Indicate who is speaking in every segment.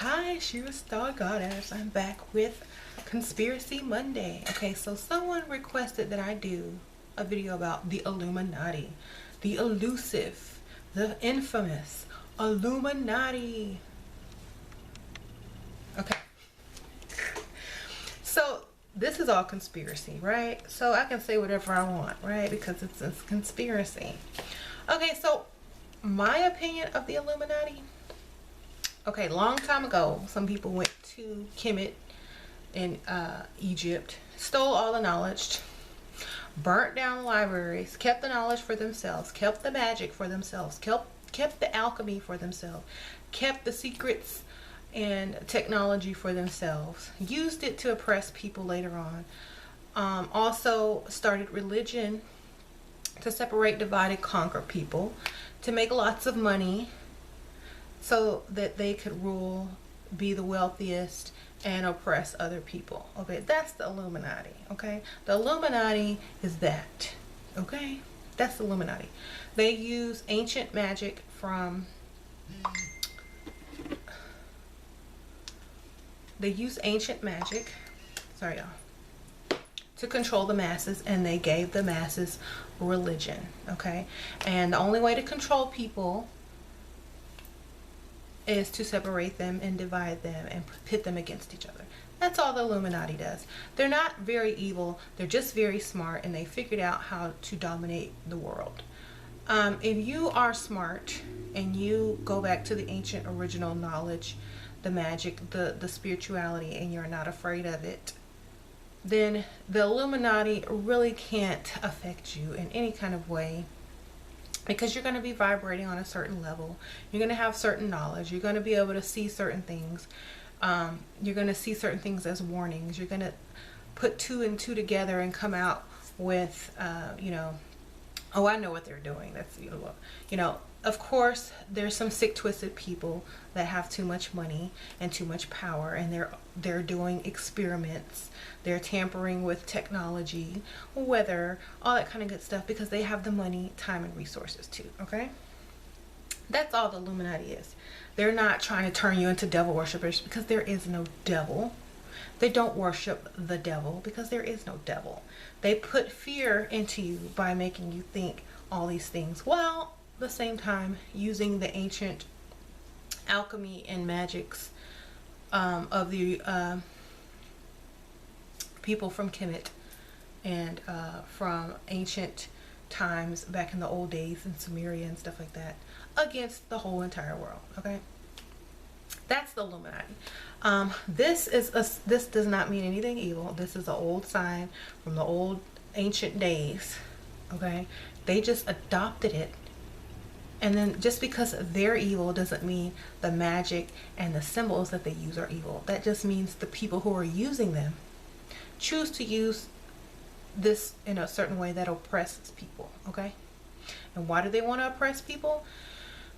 Speaker 1: Hi, Shira Star Goddess. I'm back with Conspiracy Monday. Okay, so someone requested that I do a video about the Illuminati, the elusive, the infamous Illuminati. Okay, so this is all conspiracy, right? So I can say whatever I want, right? Because it's a conspiracy. Okay, so my opinion of the Illuminati. Okay, long time ago, some people went to Kemet in Egypt, stole all the knowledge, burnt down the libraries, kept the knowledge for themselves, kept the magic for themselves, kept the alchemy for themselves, kept the secrets and technology for themselves, used it to oppress people later on. Also started religion to separate, divide, and conquer people, to make lots of money, so that they could rule, be the wealthiest, and oppress other people. Okay, that's the Illuminati. Okay, the Illuminati is that. Okay, that's the Illuminati. They use ancient magic from. They use ancient magic. Sorry, y'all. To control the masses, and they gave the masses religion. Okay, and the only way to control people is to separate them and divide them and pit them against each other. That's all the Illuminati does. They're not very evil. They're just very smart, and they figured out how to dominate the world. If you are smart and you go back to the ancient original knowledge, the magic, the spirituality, and you're not afraid of it, then the Illuminati really can't affect you in any kind of way, because you're going to be vibrating on a certain level. You're going to have certain knowledge. You're going to be able to see certain things. You're going to see certain things as warnings. You're going to put two and two together and come out with, oh, I know what they're doing. That's, of course, there's some sick, twisted people that have too much money and too much power, and they're doing experiments. They're tampering with technology, weather, all that kind of good stuff, because they have the money, time, and resources too. Okay, that's all the Illuminati is. They're not trying to turn you into devil worshippers, because there is no devil. They don't worship the devil, because there is no devil. They put fear into you by making you think all these things, while at the same time using the ancient alchemy and magics of the people from Kemet and from ancient times back in the old days in Sumeria and stuff like that, against the whole entire world. Okay, that's the Illuminati. This does not mean anything evil. This is an old sign from the old ancient days. Okay, they just adopted it, and then just because they're evil doesn't mean the magic and the symbols that they use are evil. That just means the people who are using them choose to use this in a certain way that oppresses people. Okay, and why do they want to oppress people?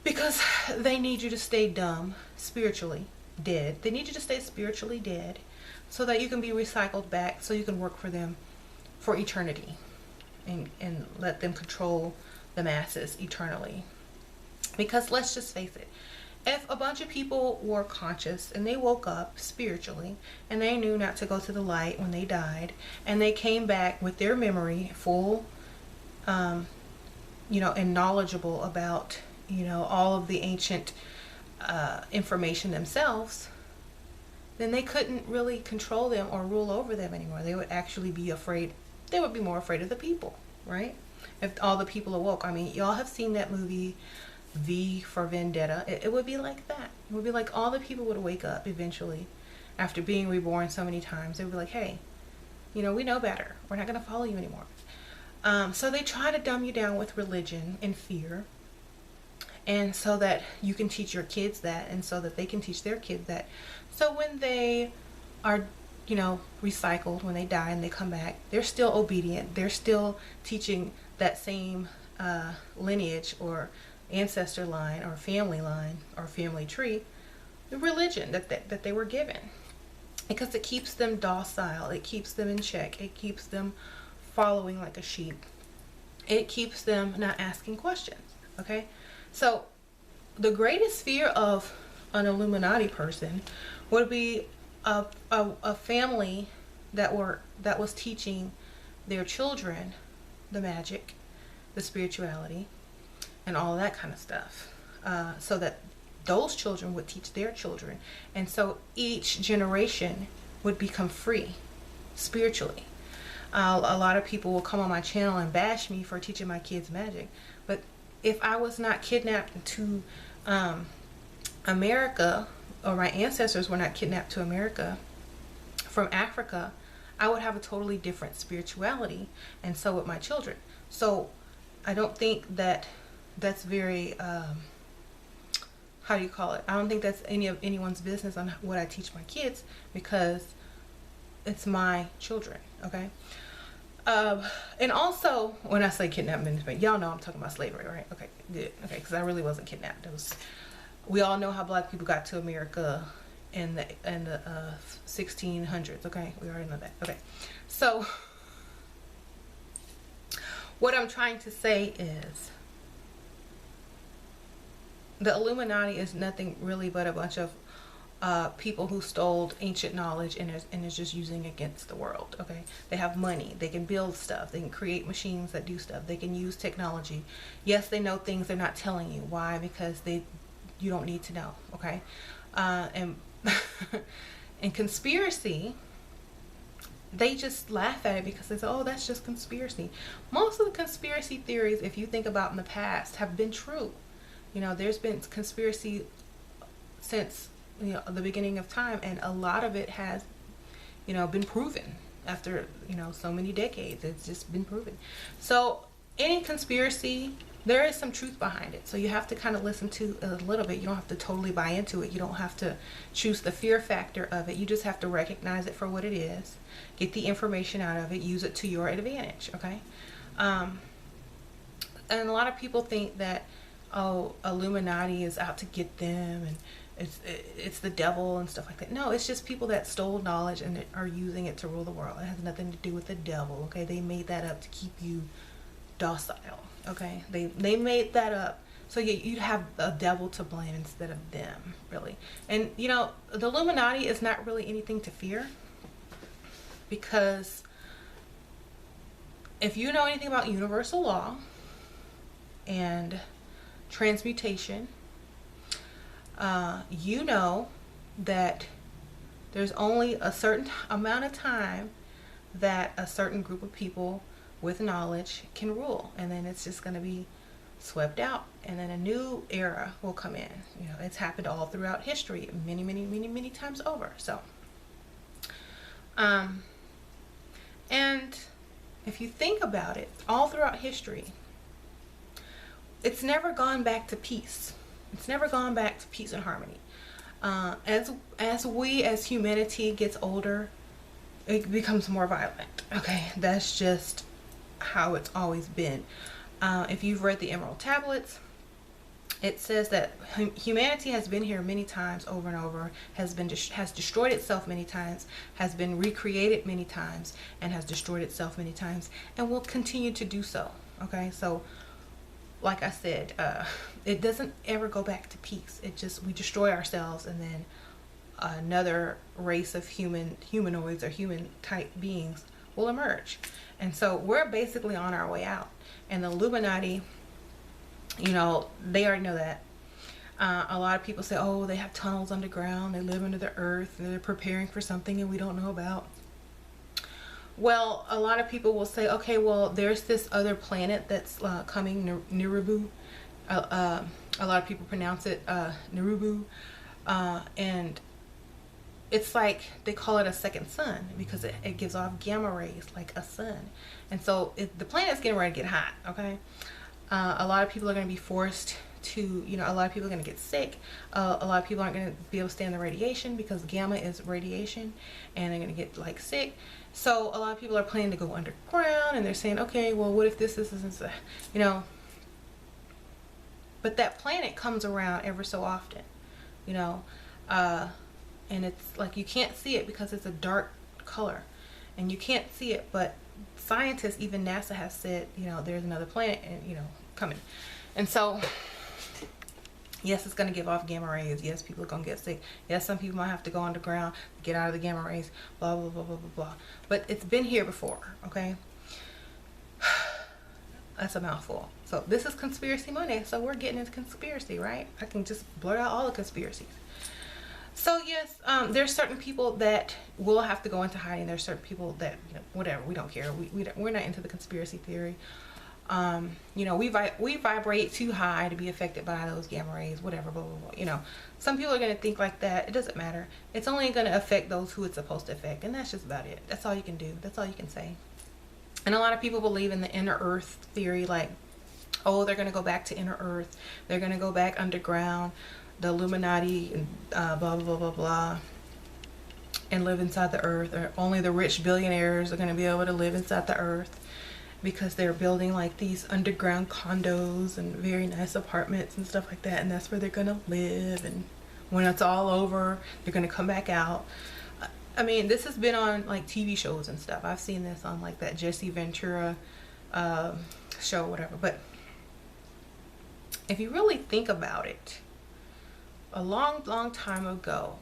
Speaker 1: Because they need you to stay dumb, spiritually dead. They need you to stay spiritually dead, so that you can be recycled back, so you can work for them for eternity, and let them control the masses eternally. Because let's just face it, if a bunch of people were conscious and they woke up spiritually and they knew not to go to the light when they died, and they came back with their memory full, and knowledgeable about, all of the ancient information themselves, then they couldn't really control them or rule over them anymore. They would actually be afraid. They would be more afraid of the people, right? If all the people awoke. I mean, y'all have seen that movie, V for Vendetta. It would be like that. It would be like all the people would wake up eventually after being reborn so many times. They would be like, hey, we know better. We're not going to follow you anymore. So they try to dumb you down with religion and fear, and so that you can teach your kids that, and so that they can teach their kids that. So when they are, recycled, when they die and they come back, they're still obedient. They're still teaching that same lineage or ancestor line or family tree, the religion that they were given, because it keeps them docile, it keeps them in check, it keeps them following like a sheep, it keeps them not asking questions. Okay, so the greatest fear of an Illuminati person would be a family that was teaching their children the magic, the spirituality, and all that kind of stuff, so that those children would teach their children, and so each generation would become free spiritually. A lot of people will come on my channel and bash me for teaching my kids magic, but if I was not kidnapped to America, or my ancestors were not kidnapped to America from Africa, I would have a totally different spirituality, and so would my children. So I don't think that that's very how do you call it? I don't think that's anyone's business on what I teach my kids, because it's my children, okay? And also, when I say kidnapping, y'all know I'm talking about slavery, right? Okay, good. Okay, because I really wasn't kidnapped. We all know how black people got to America in the 1600s. Okay, we already know that. Okay, so what I'm trying to say is the Illuminati is nothing really but a bunch of people who stole ancient knowledge and is just using it against the world. Okay, they have money, they can build stuff, they can create machines that do stuff, they can use technology. Yes, they know things they're not telling you. Why? Because you don't need to know. Okay, and and conspiracy, they just laugh at it because they say, oh, that's just conspiracy. Most of the conspiracy theories, if you think about in the past, have been true. You know, there's been conspiracy since, you know, the beginning of time, and a lot of it has, you know, been proven after, you know, so many decades. It's just been proven. So any conspiracy, there is some truth behind it. So you have to kind of listen to it a little bit. You don't have to totally buy into it. You don't have to choose the fear factor of it. You just have to recognize it for what it is, get the information out of it, use it to your advantage. Okay. And a lot of people think that, oh, Illuminati is out to get them, and it's the devil and stuff like that. No, it's just people that stole knowledge and are using it to rule the world. It has nothing to do with the devil. Okay, they made that up to keep you docile. Okay, they made that up so you'd have a devil to blame instead of them, really. And you know, the Illuminati is not really anything to fear, because if you know anything about universal law and transmutation, you know that there's only a certain amount of time that a certain group of people with knowledge can rule, and then it's just going to be swept out, and then a new era will come in. You know, it's happened all throughout history, many times over. So and if you think about it, all throughout history, it's never gone back to peace. It's never gone back to peace and harmony. As we as humanity gets older, it becomes more violent. Okay, that's just how it's always been. If you've read the Emerald Tablets, it says that humanity has been here many times over and over, has destroyed itself many times, has been recreated many times, and has destroyed itself many times, and will continue to do so. Okay, so like I said, it doesn't ever go back to peace. We destroy ourselves, and then another race of humanoids or human type beings will emerge. And so we're basically on our way out. And the Illuminati, you know, they already know that. A lot of people say, oh, they have tunnels underground, they live under the earth, they're preparing for something and we don't know about. Well, a lot of people will say, okay, well, there's this other planet that's coming, Nirubu. A lot of people pronounce it Nirubu. And it's like, they call it a second sun because it gives off gamma rays like a sun. And so the planet's getting ready to get hot, okay? A lot of people are going to be forced to, you know, a lot of people are going to get sick. A lot of people aren't going to be able to stand the radiation because gamma is radiation, and they're going to get like sick. So a lot of people are planning to go underground, and they're saying, okay, well, what if this isn't, you know? But that planet comes around ever so often, you know, and it's like you can't see it because it's a dark color, and you can't see it. But scientists, even NASA, has said, you know, there's another planet, and you know, coming. And so Yes, it's going to give off gamma rays. Yes, people are going to get sick. Yes, some people might have to go underground to get out of the gamma rays, blah, blah, blah, blah, blah, blah. But it's been here before, okay? That's a mouthful. So this is Conspiracy Monday, so we're getting into conspiracy, right? I can just blurt out all the conspiracies. So yes, there's certain people that will have to go into hiding. There's certain people that, you know, whatever, we don't care. We're not into the conspiracy theory. You know, we vibrate too high to be affected by those gamma rays, whatever, blah, blah, blah. You know, some people are going to think like that. It doesn't matter. It's only going to affect those who it's supposed to affect, and that's just about it. That's all you can do. That's all you can say. And a lot of people believe in the inner earth theory, like, oh, they're going to go back to inner earth. They're going to go back underground, the Illuminati, and blah, blah, blah, blah, blah, and live inside the earth. Or only the rich billionaires are going to be able to live inside the earth, because they're building like these underground condos and very nice apartments and stuff like that, and that's where they're gonna live, and when it's all over they're gonna come back out. I mean, this has been on like TV shows and stuff. I've seen this on like that Jesse Ventura show, whatever. But if you really think about it, a long time ago,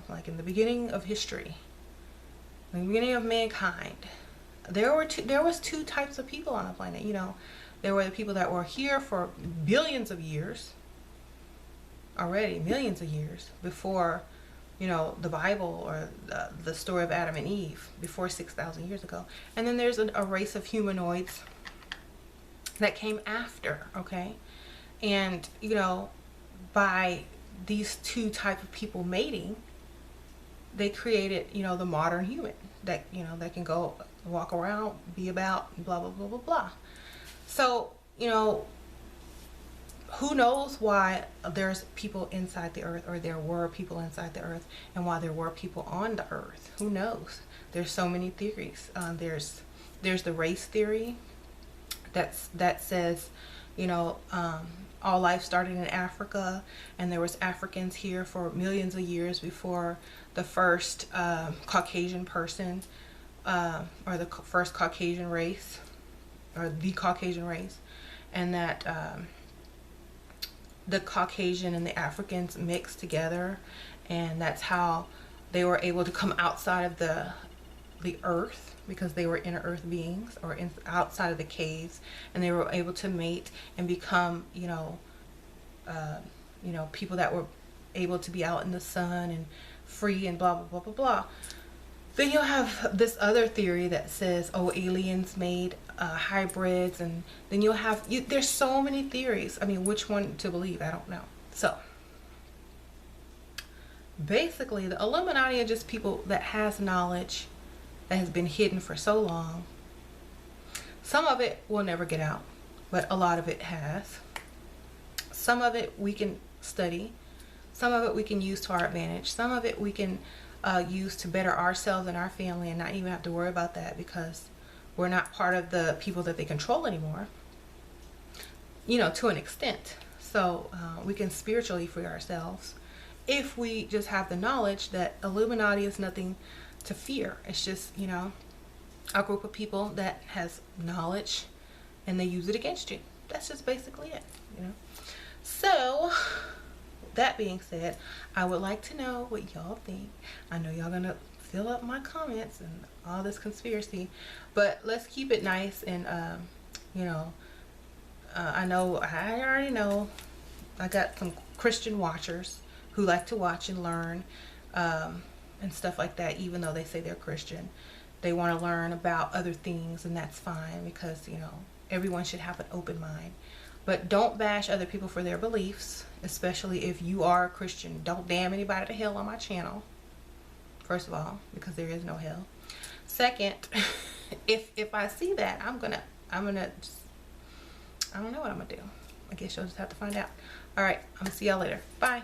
Speaker 1: like in the beginning of history, in the beginning of mankind, there was two types of people on the planet. You know, there were the people that were here for billions of years already, millions of years before, you know, the Bible or the story of Adam and Eve, before 6,000 years ago. And then there's a race of humanoids that came after, okay? And, you know, by these two type of people mating, they created, you know, the modern human that, you know, that can go walk around, be about, blah, blah, blah, blah, blah. So, you know, who knows why there's people inside the earth, or there were people inside the earth, and why there were people on the earth. Who knows? There's so many theories. There's the race theory that says, you know, all life started in Africa, and there was Africans here for millions of years before the first Caucasian person, or the first Caucasian race, or the Caucasian race, and that the Caucasian and the Africans mixed together, and that's how they were able to come outside of the earth, because they were inner earth beings, or outside of the caves, and they were able to mate and become, you know, people that were able to be out in the sun and free and blah, blah, blah, blah, blah. Then you'll have this other theory that says, oh, aliens made hybrids, and then you'll have, there's so many theories. I mean, which one to believe? I don't know. So basically, the Illuminati are just people that has knowledge that has been hidden for so long. Some of it will never get out, but a lot of it has. Some of it we can study. Some of it we can use to our advantage. Some of it we can use to better ourselves and our family, and not even have to worry about that, because we're not part of the people that they control anymore, you know, to an extent. So we can spiritually free ourselves if we just have the knowledge that Illuminati is nothing to fear. It's just, you know, a group of people that has knowledge, and they use it against you. That's just basically it, you know. So that being said, I would like to know what y'all think. I know y'all gonna fill up my comments and all this conspiracy, but let's keep it nice. And you know, I already know I got some Christian watchers who like to watch and learn and stuff like that. Even though they say they're Christian, they want to learn about other things, and that's fine, because, you know, everyone should have an open mind. But don't bash other people for their beliefs, especially if you are a Christian. Don't damn anybody to hell on my channel, first of all, because there is no hell. Second, if I see that, I'm gonna I don't know what I'm gonna do. I guess you'll just have to find out. All right, I'm gonna see y'all later. Bye.